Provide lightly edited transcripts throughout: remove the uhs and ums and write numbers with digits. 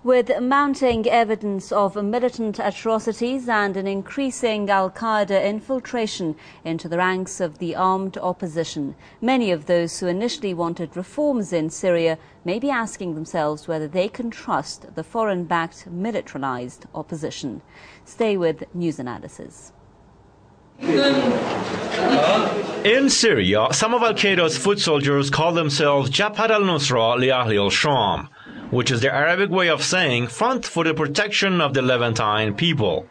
With mounting evidence of militant atrocities and an increasing al-Qaeda infiltration into the ranks of the armed opposition, many of those who initially wanted reforms in Syria may be asking themselves whether they can trust the foreign-backed militarized opposition. Stay with news analysis. In Syria, some of al-Qaeda's foot soldiers call themselves Jabhat al-Nusra li Ahli al-Sham, which is the Arabic way of saying front for the protection of the Levantine people.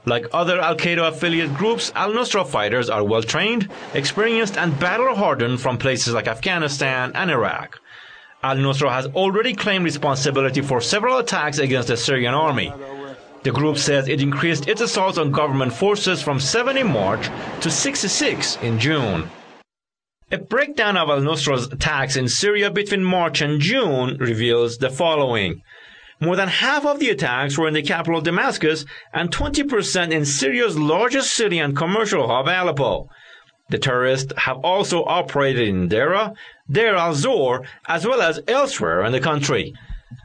Like other al-Qaeda affiliate groups, al-Nusra fighters are well-trained, experienced and battle-hardened from places like Afghanistan and Iraq. Al-Nusra has already claimed responsibility for several attacks against the Syrian army. The group says it increased its assaults on government forces from 7 in March to 66 in June. A breakdown of al-Nusra's attacks in Syria between March and June reveals the following. More than half of the attacks were in the capital Damascus and 20% in Syria's largest city and commercial hub, Aleppo. The terrorists have also operated in Deir, al-Zour, as well as elsewhere in the country.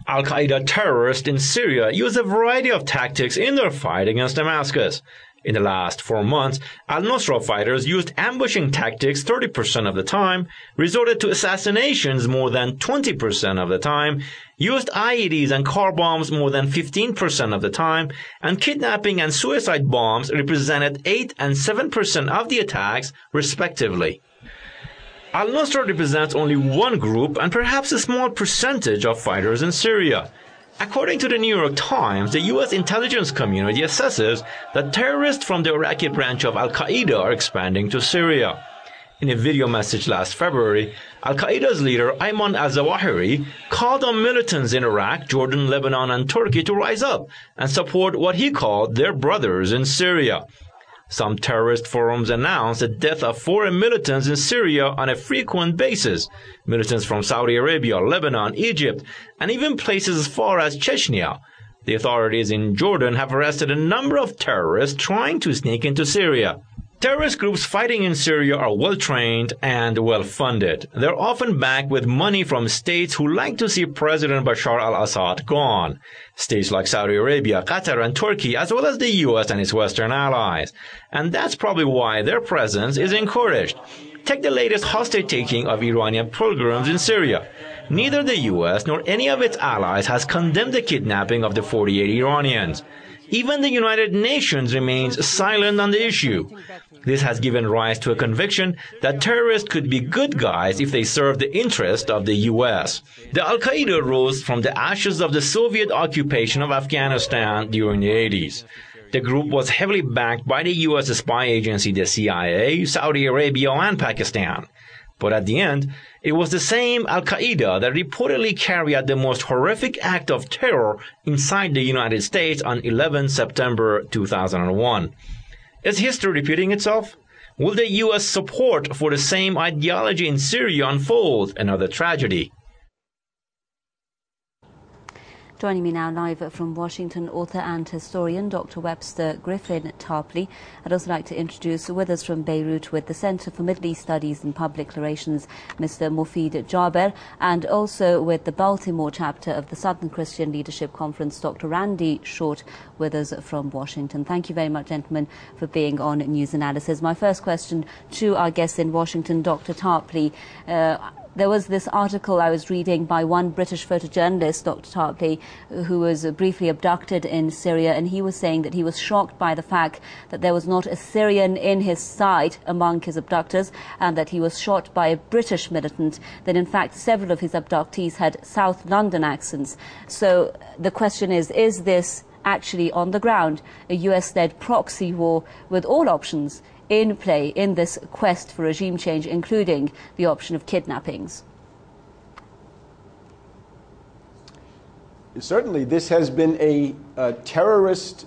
Al-Qaeda terrorists in Syria use a variety of tactics in their fight against Damascus. In the last 4 months, al-Nusra fighters used ambushing tactics 30% of the time, resorted to assassinations more than 20% of the time, used IEDs and car bombs more than 15% of the time, and kidnapping and suicide bombs represented 8 and 7% of the attacks, respectively. Al-Nusra represents only one group and perhaps a small percentage of fighters in Syria. According to the New York Times, the U.S. intelligence community assesses that terrorists from the Iraqi branch of al-Qaeda are expanding to Syria. In a video message last February, al-Qaeda's leader Ayman al-Zawahiri called on militants in Iraq, Jordan, Lebanon and Turkey to rise up and support what he called their brothers in Syria. Some terrorist forums announced the death of foreign militants in Syria on a frequent basis. Militants from Saudi Arabia, Lebanon, Egypt, and even places as far as Chechnya. The authorities in Jordan have arrested a number of terrorists trying to sneak into Syria. Terrorist groups fighting in Syria are well-trained and well-funded. They're often backed with money from states who like to see President Bashar al-Assad gone. States like Saudi Arabia, Qatar and Turkey, as well as the U.S. and its Western allies. And that's probably why their presence is encouraged. Take the latest hostage-taking of Iranian pilgrims in Syria. Neither the U.S. nor any of its allies has condemned the kidnapping of the 48 Iranians. Even the United Nations remains silent on the issue. This has given rise to a conviction that terrorists could be good guys if they serve the interest of the U.S. The al-Qaeda rose from the ashes of the Soviet occupation of Afghanistan during the 80s. The group was heavily backed by the U.S. spy agency, the CIA, Saudi Arabia, and Pakistan. But at the end, it was the same al-Qaeda that reportedly carried out the most horrific act of terror inside the United States on 11 September 2001. Is history repeating itself? Will the U.S. support for the same ideology in Syria unfold another tragedy? Joining me now live from Washington, author and historian Dr. Webster Griffin Tarpley. I'd also like to introduce with us from Beirut with the Center for Middle East Studies and Public Relations, Mr. Mufid Jaber, and also with the Baltimore chapter of the Southern Christian Leadership Conference, Dr. Randy Short, with us from Washington. Thank you very much, gentlemen, for being on News Analysis. My first question to our guest in Washington, Dr. Tarpley. There was this article I was reading by one British photojournalist, Dr. Tarpley, who was briefly abducted in Syria, and he was saying that he was shocked by the fact that there was not a Syrian in his sight among his abductors, and that he was shot by a British militant, that in fact several of his abductees had South London accents. So the question is this actually on the ground a US-led proxy war with all options in play in this quest for regime change, including the option of kidnappings? Certainly, this has been a terrorist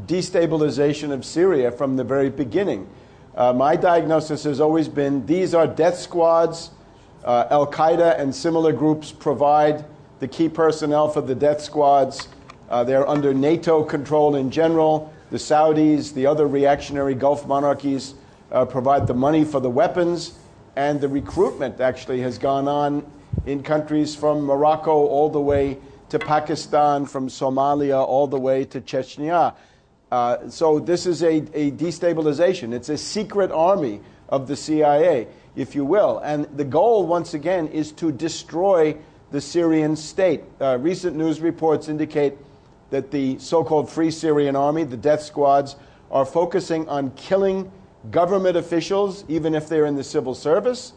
destabilization of Syria from the very beginning. My diagnosis has always been these are death squads. al-Qaeda and similar groups provide the key personnel for the death squads. They're under NATO control in general. The Saudis, the other reactionary Gulf monarchies provide the money for the weapons, and the recruitment actually has gone on in countries from Morocco all the way to Pakistan, from Somalia all the way to Chechnya. So this is a destabilization. It's a secret army of the CIA, if you will. And the goal, once again, is to destroy the Syrian state. Recent news reports indicate that the so-called Free Syrian Army, the death squads, are focusing on killing government officials, even if they're in the civil service.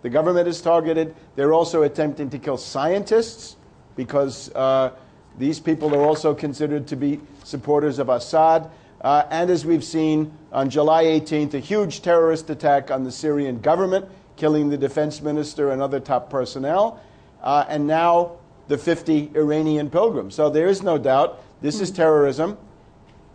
The government is targeted. They're also attempting to kill scientists, because these people are also considered to be supporters of Assad. And as we've seen on July 18th, a huge terrorist attack on the Syrian government, killing the defense minister and other top personnel. And now the 50 Iranian pilgrims. So there is no doubt this is terrorism.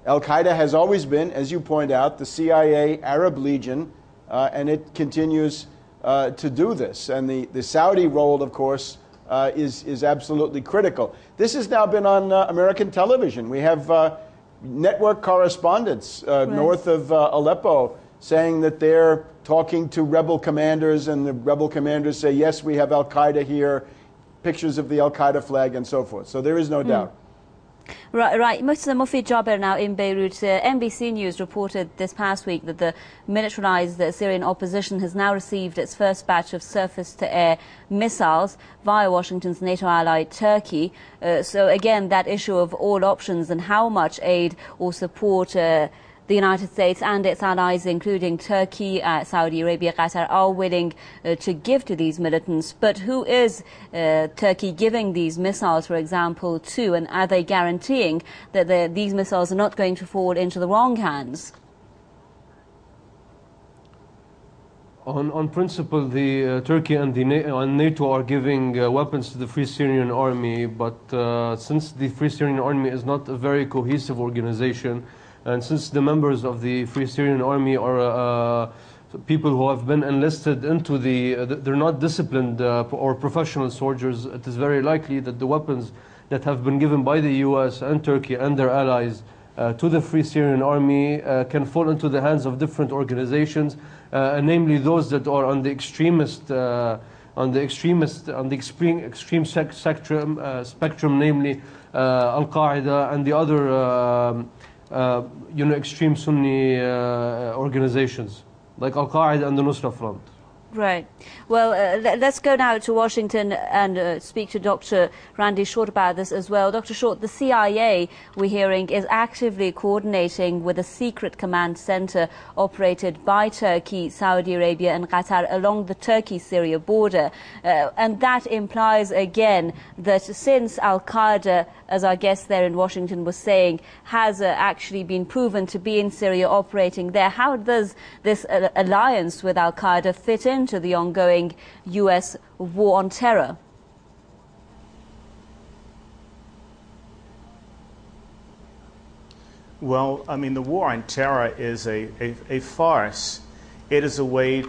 Al-Qaeda has always been, as you point out, the CIA Arab Legion, and it continues to do this. And the Saudi role, of course, is absolutely critical. This has now been on American television. We have network correspondents north of Aleppo saying that they're talking to rebel commanders, and the rebel commanders say, yes, we have Al-Qaeda here, pictures of the Al-Qaeda flag and so forth. So there is no doubt. Right. Mufti Jaber now in Beirut. NBC News reported this past week that the militarized Syrian opposition has now received its first batch of surface-to-air missiles via Washington's NATO ally Turkey. So again, that issue of all options and how much aid or support the United States and its allies, including Turkey, Saudi Arabia, Qatar, are willing to give to these militants. But who is Turkey giving these missiles, for example, to? And are they guaranteeing that these missiles are not going to fall into the wrong hands? On principle, the Turkey and NATO are giving weapons to the Free Syrian Army, but since the Free Syrian Army is not a very cohesive organization, and since the members of the Free Syrian Army are people who have been enlisted into they're not disciplined or professional soldiers, it is very likely that the weapons that have been given by the US and Turkey and their allies to the Free Syrian Army can fall into the hands of different organizations, namely those that are on the extreme spectrum, namely al-Qaeda and the other extreme Sunni organizations like al-Qaeda and the Nusra Front. Right. Well, let's go now to Washington and speak to Dr. Randy Short about this as well. Dr. Short, the CIA, we're hearing, is actively coordinating with a secret command center operated by Turkey, Saudi Arabia and Qatar along the Turkey-Syria border. And that implies, again, that since al-Qaeda, as our guest there in Washington was saying, has actually been proven to be in Syria operating there, how does this alliance with al-Qaeda fit into the ongoing U.S. war on terror? Well, I mean, the war on terror is a farce. It is a way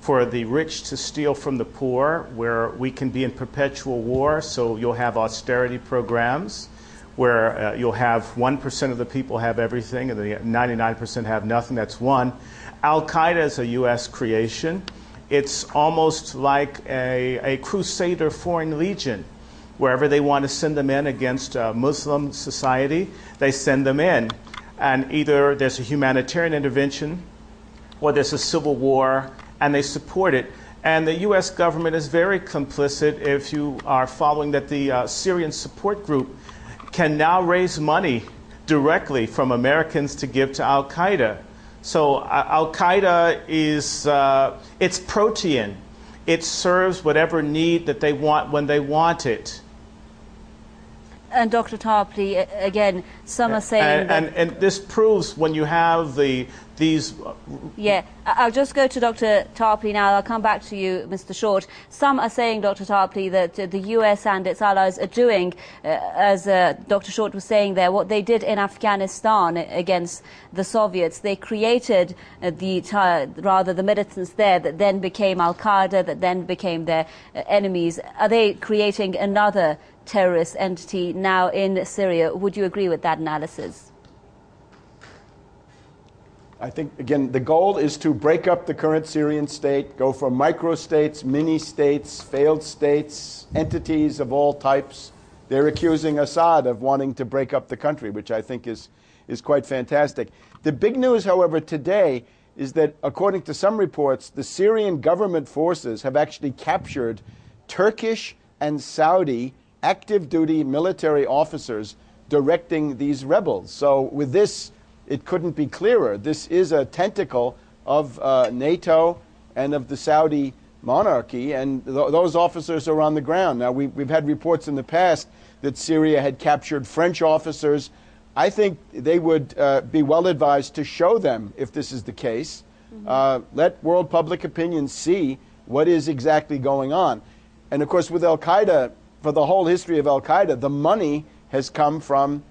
for the rich to steal from the poor, where we can be in perpetual war. So you'll have austerity programs where you'll have 1% of the people have everything and the 99% have nothing. That's one. Al-Qaeda is a U.S. creation. It's almost like a crusader foreign legion. Wherever they want to send them in against Muslim society, they send them in. And either there's a humanitarian intervention or there's a civil war, and they support it. And the U.S. government is very complicit. If you are following that, the Syrian support group can now raise money directly from Americans to give to al-Qaeda. So al-Qaeda is, it's protean. It serves whatever need that they want when they want it. And Dr. Tarpley, again, some are saying and this proves when you have these... Yeah, I'll just go to Dr. Tarpley now. I'll come back to you, Mr. Short. Some are saying, Dr. Tarpley, that the US and its allies are doing, as Dr. Short was saying there, what they did in Afghanistan against the Soviets. They created the militants there that then became al-Qaeda, that then became their enemies. Are they creating another terrorist entity now in Syria? Would you agree with that analysis? I think, again, the goal is to break up the current Syrian state, go from micro-states, mini-states, failed states, entities of all types, they're accusing Assad of wanting to break up the country, which I think is quite fantastic. The big news, however, today is that, according to some reports, the Syrian government forces have actually captured Turkish and Saudi active-duty military officers directing these rebels. So with this, it couldn't be clearer. This is a tentacle of NATO and of the Saudi monarchy, and those officers are on the ground. Now, we've had reports in the past that Syria had captured French officers. I think they would be well advised to show them if this is the case. Let world public opinion see what is exactly going on. And of course, with al-Qaeda, for the whole history of al-Qaeda, the money has come from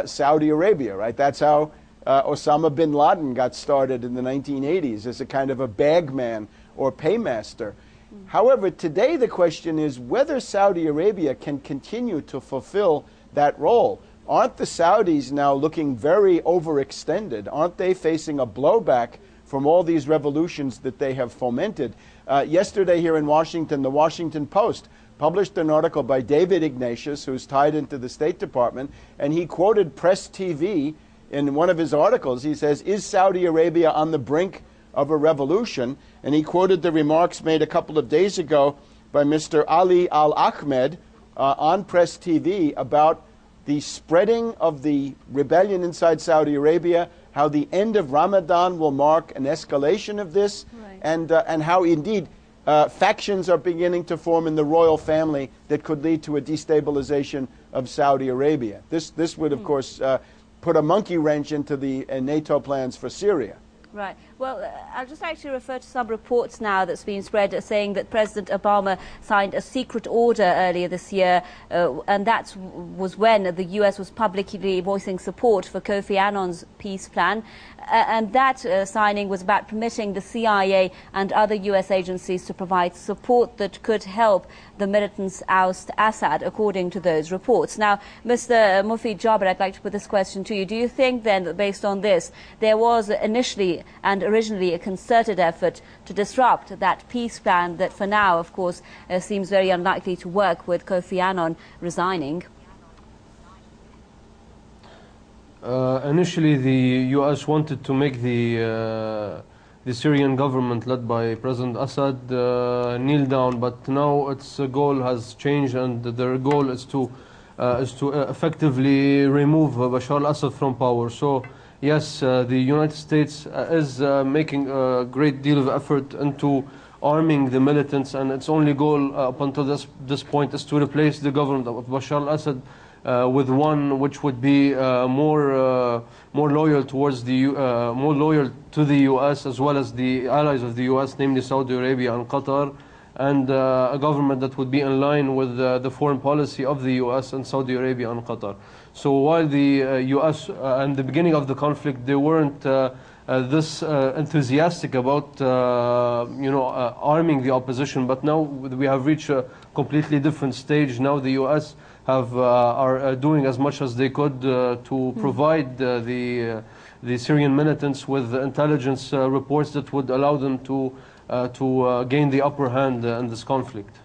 Saudi Arabia, right? That's how Osama bin Laden got started in the 1980s, as a kind of a bagman or paymaster. However, today the question is whether Saudi Arabia can continue to fulfill that role. Aren't the Saudis now looking very overextended? Aren't they facing a blowback from all these revolutions that they have fomented? Yesterday here in Washington, the Washington Post published an article by David Ignatius, who's tied into the State Department, and he quoted Press TV in one of his articles. He says, "Is Saudi Arabia on the brink of a revolution?" And he quoted the remarks made a couple of days ago by Mr. Ali Al-Ahmed on Press TV about the spreading of the rebellion inside Saudi Arabia, how the end of Ramadan will mark an escalation of this, right, and how indeed factions are beginning to form in the royal family that could lead to a destabilization of Saudi Arabia. This would, of course, put a monkey wrench into the NATO plans for Syria. Right. Well, I'd just like to refer to some reports now that's been spread saying that President Obama signed a secret order earlier this year, and that was when the U.S. was publicly voicing support for Kofi Annan's peace plan. And that signing was about permitting the CIA and other U.S. agencies to provide support that could help the militants oust Assad, according to those reports. Now, Mr. Mufid Jabir, I'd like to put this question to you. Do you think then that based on this, there was initially and originally a concerted effort to disrupt that peace plan that for now, of course, seems very unlikely to work with Kofi Annan resigning? Initially, the U.S. wanted to make the Syrian government led by President Assad kneel down, but now its goal has changed, and their goal is to effectively remove Bashar al-Assad from power. So, yes, the United States is making a great deal of effort into arming the militants, and its only goal up until this point is to replace the government of Bashar al-Assad with one which would be more loyal towards more loyal to the U.S. as well as the allies of the U.S., namely Saudi Arabia and Qatar, and a government that would be in line with the foreign policy of the U.S. and Saudi Arabia and Qatar. So while the U.S. and the beginning of the conflict, they weren't this enthusiastic about arming the opposition, but now we have reached a completely different stage. Now the U.S. are doing as much as they could to provide the Syrian militants with intelligence reports that would allow them to gain the upper hand in this conflict.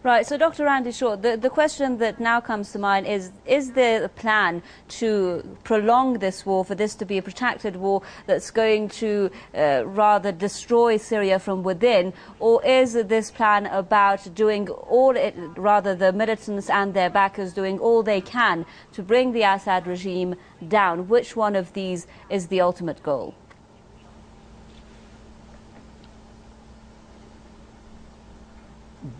Right, so Dr. Randy Shaw, the question that now comes to mind is there a plan to prolong this war, for this to be a protracted war that's going to rather destroy Syria from within, or is this plan about doing all it, rather the militants and their backers doing all they can to bring the Assad regime down? Which one of these is the ultimate goal?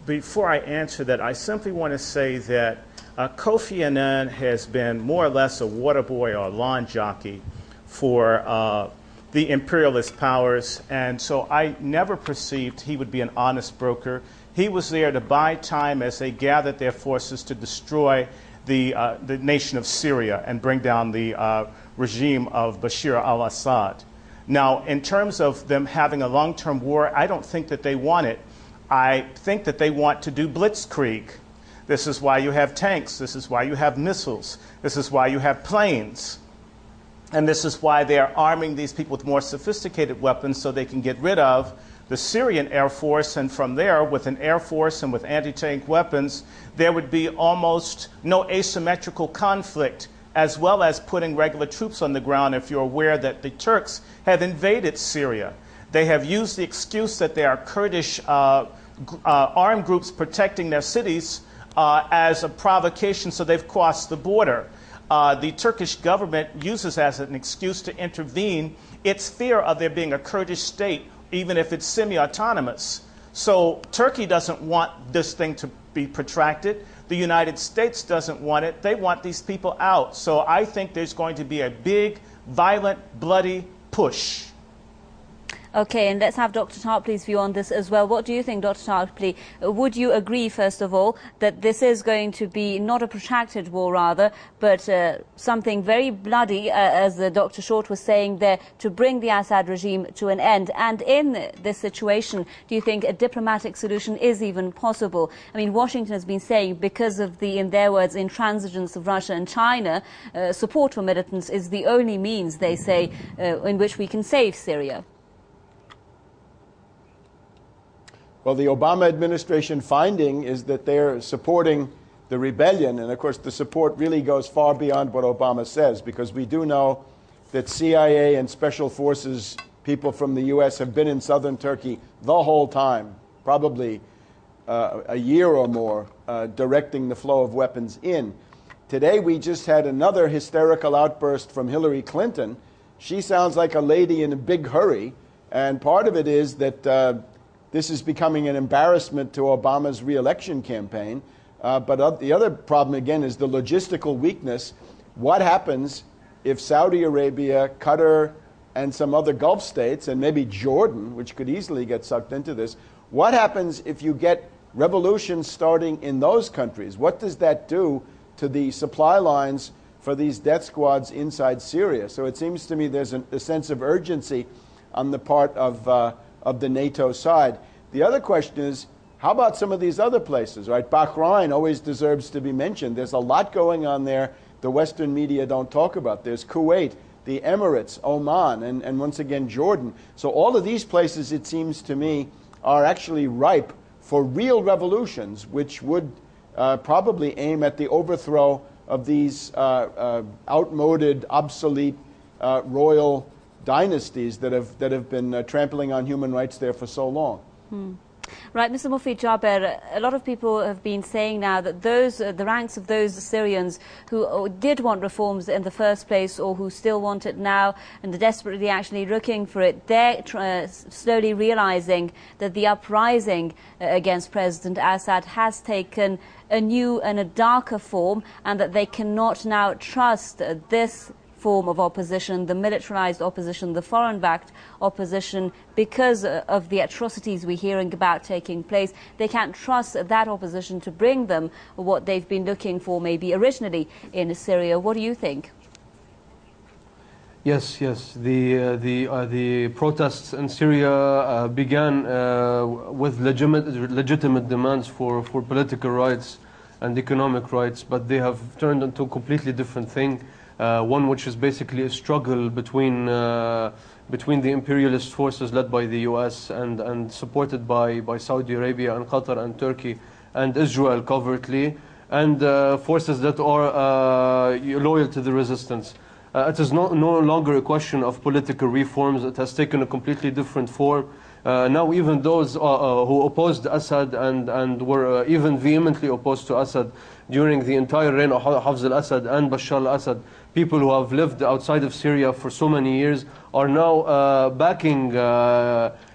Before I answer that, I simply want to say that Kofi Annan has been more or less a water boy or a lawn jockey for the imperialist powers, and so I never perceived he would be an honest broker. He was there to buy time as they gathered their forces to destroy the nation of Syria and bring down the regime of Bashar al-Assad. Now, in terms of them having a long-term war, I don't think that they want it. I think that they want to do blitzkrieg. This is why you have tanks. This is why you have missiles. This is why you have planes. And this is why they are arming these people with more sophisticated weapons so they can get rid of the Syrian Air Force, and from there, with an Air Force and with anti-tank weapons, there would be almost no asymmetrical conflict, as well as putting regular troops on the ground. If you're aware that the Turks have invaded Syria, they have used the excuse that there are Kurdish armed groups protecting their cities as a provocation, so they've crossed the border. The Turkish government uses as an excuse to intervene its fear of there being a Kurdish state, even if it's semi-autonomous. So Turkey doesn't want this thing to be protracted. The United States doesn't want it. They want these people out. So I think there's going to be a big, violent, bloody push. Okay, and let's have Dr. Tarpley's view on this as well. What do you think, Dr. Tarpley? Would you agree, first of all, that this is going to be not a protracted war, rather, but something very bloody, as Dr. Short was saying there, to bring the Assad regime to an end? And in this situation, do you think a diplomatic solution is even possible? I mean, Washington has been saying, because of the, in their words, intransigence of Russia and China, support for militants is the only means, they say, in which we can save Syria. Well, the Obama administration finding is that they're supporting the rebellion. And of course, the support really goes far beyond what Obama says, because we do know that CIA and special forces people from the U.S. have been in southern Turkey the whole time, probably a year or more, directing the flow of weapons in. Today, we just had another hysterical outburst from Hillary Clinton. She sounds like a lady in a big hurry. And part of it is that this is becoming an embarrassment to Obama's re-election campaign. But the other problem, again, is the logistical weakness. What happens if Saudi Arabia, Qatar, and some other Gulf states, and maybe Jordan, which could easily get sucked into this, what happens if you get revolutions starting in those countries? What does that do to the supply lines for these death squads inside Syria? So it seems to me there's a sense of urgency on the part of the NATO side. The other question is, how about some of these other places, right? Bahrain always deserves to be mentioned. There's a lot going on there the Western media don't talk about. There's Kuwait, the Emirates, Oman, and once again, Jordan. So all of these places, it seems to me, are actually ripe for real revolutions, which would probably aim at the overthrow of these outmoded, obsolete royal dynasties that have been trampling on human rights there for so long. Right, Mr. Mufid Jaber, a lot of people have been saying now that the ranks of those Syrians who did want reforms in the first place, or who still want it now and are desperately actually looking for it, they're slowly realizing that the uprising against President Assad has taken a new and a darker form, and that they cannot now trust this form of opposition, the militarized opposition, the foreign-backed opposition, because of the atrocities we're hearing about taking place. They can't trust that opposition to bring them what they've been looking for maybe originally in Syria. What do you think? Yes. The protests in Syria began with legitimate demands for political rights and economic rights, but they have turned into a completely different thing. One which is basically a struggle between the imperialist forces led by the U.S. and supported by Saudi Arabia and Qatar and Turkey and Israel covertly, and forces that are loyal to the resistance. It is no longer a question of political reforms. It has taken a completely different form. Now even those who opposed Assad and were even vehemently opposed to Assad during the entire reign of Hafez al-Assad and Bashar al-Assad, people who have lived outside of Syria for so many years, are now backing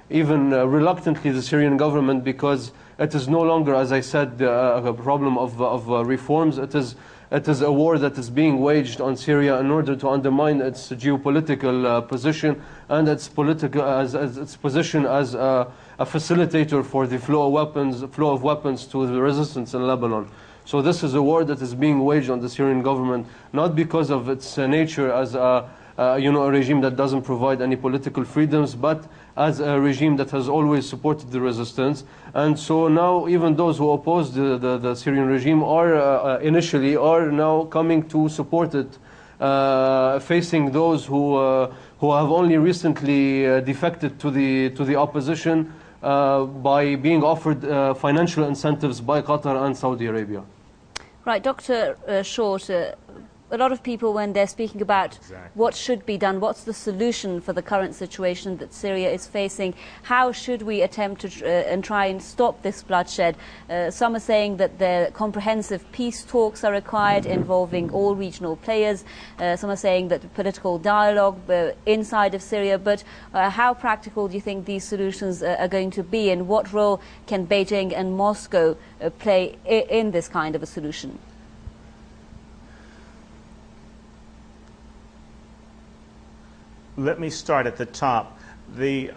even reluctantly the Syrian government, because it is no longer, as I said, a problem of reforms. It is a war that is being waged on Syria in order to undermine its geopolitical position and its position as a facilitator for the flow of weapons to the resistance in Lebanon. So this is a war that is being waged on the Syrian government, not because of its nature as a regime that doesn't provide any political freedoms, but as a regime that has always supported the resistance. And so now even those who oppose the Syrian regime are initially now coming to support it, facing those who have only recently defected to the opposition, by being offered financial incentives by Qatar and Saudi Arabia. Right, Dr. Short, a lot of people, when they're speaking about what should be done, what's the solution for the current situation that Syria is facing, how should we attempt to and try and stop this bloodshed? Some are saying that the comprehensive peace talks are required involving all regional players. Some are saying that political dialogue inside of Syria. But how practical do you think these solutions are going to be, and what role can Beijing and Moscow play in this kind of a solution? Let me start at the top. The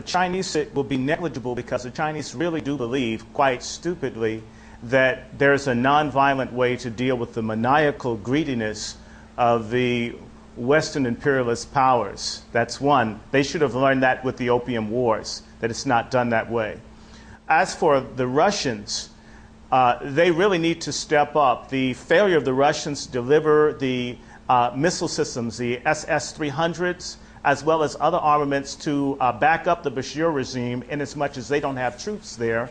Chinese will be negligible because the Chinese really do believe, quite stupidly, that there's a nonviolent way to deal with the maniacal greediness of the Western imperialist powers. That's one. They should have learned that with the Opium Wars, that it's not done that way. As for the Russians, they really need to step up. The failure of the Russians to deliver the missile systems, the SS-300s, as well as other armaments to back up the Bashir regime, in as much as they don't have troops there.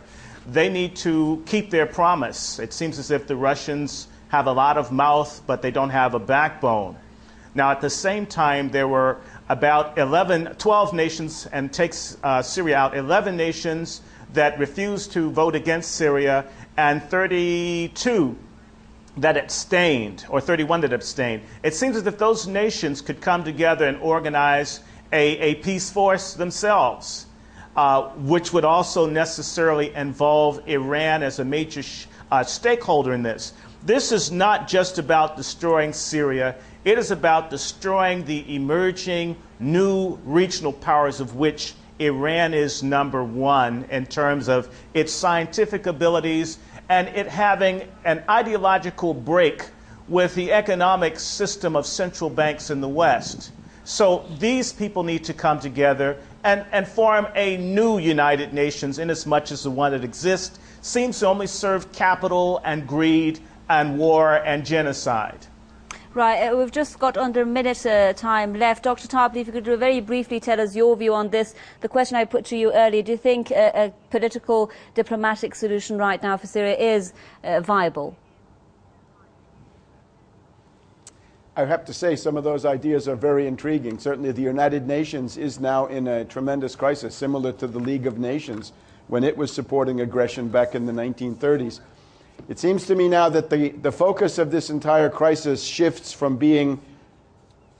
They need to keep their promise. It seems as if the Russians have a lot of mouth, but they don't have a backbone. Now, at the same time, there were about 12 nations, and takes Syria out, 11 nations that refused to vote against Syria, and 32 that abstained, or 31 that abstained. It seems as if those nations could come together and organize a peace force themselves, which would also necessarily involve Iran as a major stakeholder in this. This is not just about destroying Syria. It is about destroying the emerging new regional powers, of which Iran is number one in terms of its scientific abilities, and it having an ideological break with the economic system of central banks in the West. So these people need to come together and form a new United Nations, inasmuch as the one that exists seems to only serve capital and greed and war and genocide. Right, we've just got under a minute time left. Dr. Tarpley, if you could very briefly tell us your view on this. The question I put to you earlier, do you think a political, diplomatic solution right now for Syria is viable? I have to say some of those ideas are very intriguing. Certainly the United Nations is now in a tremendous crisis, similar to the League of Nations when it was supporting aggression back in the 1930s. It seems to me now that the focus of this entire crisis shifts from being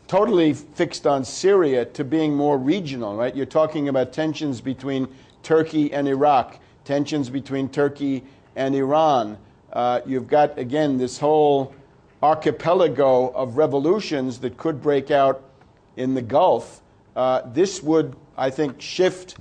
totally fixed on Syria to being more regional, right? You're talking about tensions between Turkey and Iraq, tensions between Turkey and Iran. You've got, again, this whole archipelago of revolutions that could break out in the Gulf. This would, I think, shift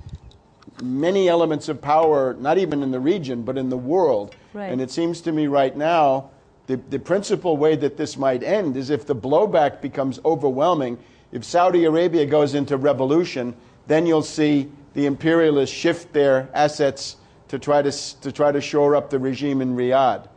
many elements of power, not even in the region, but in the world. Right. And it seems to me right now, the principal way that this might end is if the blowback becomes overwhelming. If Saudi Arabia goes into revolution, then you'll see the imperialists shift their assets to try to shore up the regime in Riyadh.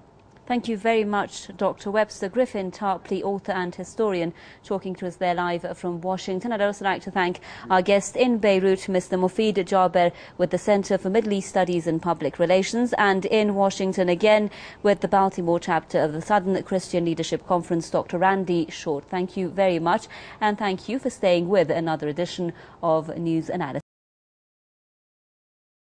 Thank you very much, Dr. Webster Griffin Tarpley, author and historian, talking to us there live from Washington. I'd also like to thank our guest in Beirut, Mr. Mufid Jaber, with the Center for Middle East Studies and Public Relations, and in Washington again with the Baltimore chapter of the Southern Christian Leadership Conference, Dr. Randy Short. Thank you very much, and thank you for staying with another edition of News Analysis.